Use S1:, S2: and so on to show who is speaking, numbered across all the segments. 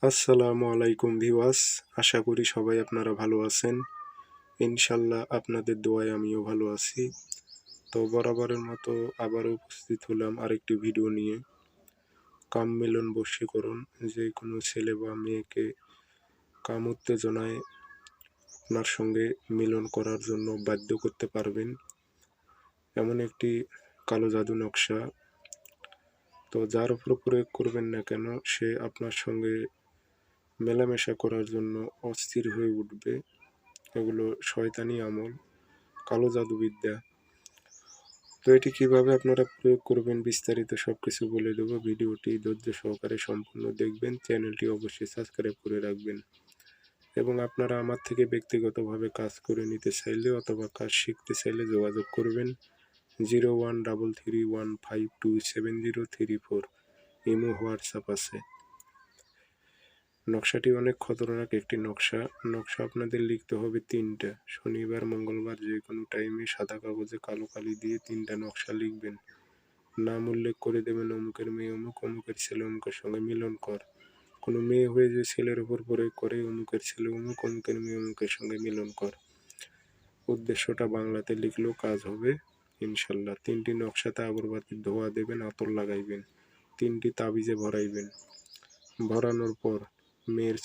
S1: আসসালামু আলাইকুম ভিউয়ার্স, আশা করি সবাই আপনারা ভালো আছেন। ইনশাল্লাহ আপনাদের দোয়ায় আমিও ভালো আছি। তো বরাবরের মতো আবারও উপস্থিত হলাম আরেকটি ভিডিও নিয়ে। কাম মিলন বশীকরণ, যে কোনো ছেলে বা মেয়েকে কাম উত্তেজনায় আপনার সঙ্গে মিলন করার জন্য বাধ্য করতে পারবেন এমন একটি কালো জাদু নকশা। তো যার উপর প্রয়োগ করবেন না কেন, সে আপনার সঙ্গে মেলামেশা করার জন্য অস্থির হয়ে উঠবে। এগুলো শয়তানি আমল, কালো জাদুবিদ্যা। তো এটি কিভাবে আপনারা প্রয়োগ করবেন বিস্তারিত সবকিছু বলে দেবো। ভিডিওটি ধৈর্য সহকারে সম্পূর্ণ দেখবেন, চ্যানেলটি অবশ্যই সাবস্ক্রাইব করে রাখবেন। এবং আপনারা আমার থেকে ব্যক্তিগতভাবে কাজ করে নিতে চাইলে অথবা কাজ শিখতে চাইলে যোগাযোগ করবেন 0133152703 ইমো হোয়াটসঅ্যাপ আছে। নকশাটি অনেক খতরনাক একটি নকশা। আপনাদের লিখতে হবে 3টা। শনিবার মঙ্গলবার যে কোনো টাইমে সাদা কাগজে কালো কালি দিয়ে 3টা নকশা লিখবেন। নাম উল্লেখ করে দেবেন অমুকের মেয়ে অমুক, অমুকের ছেলে অমুকের সঙ্গে মিলন কর। কোনো মেয়ে হয়ে যে ছেলের উপর প্রয়োগ করে অমুকের ছেলে অমুক, অমুকের মেয়ে অমুকের সঙ্গে মিলন কর। উদ্দেশ্যটা বাংলাতে লিখলেও কাজ হবে ইনশাল্লাহ। 3টি নকশাতে আগরবাতির ধোয়া দেবেন, আতর লাগাইবেন, 3টি তাবিজে ভরাইবেন। ভরানোর পর মেয়ের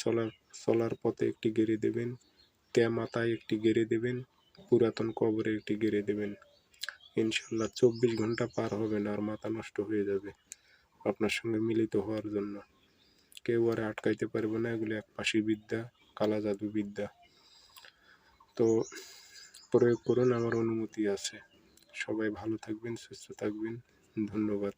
S1: চলার পথে একটি গেড়ে দেবেন, মাথায় একটি গেড়ে দেবেন, পুরাতন কবরে একটি গেড়ে দেবেন। ইনশাল্লাহ 24 ঘন্টা পার হবে না আর মাথা নষ্ট হয়ে যাবে আপনার সঙ্গে মিলিত হওয়ার জন্য। কেউ আর আটকাইতে পারবে না। এগুলো একপাশী বিদ্যা, কালা জাদু বিদ্যা। তো প্রয়োগ করুন, আমার অনুমতি আছে। সবাই ভালো থাকবেন, সুস্থ থাকবেন। ধন্যবাদ।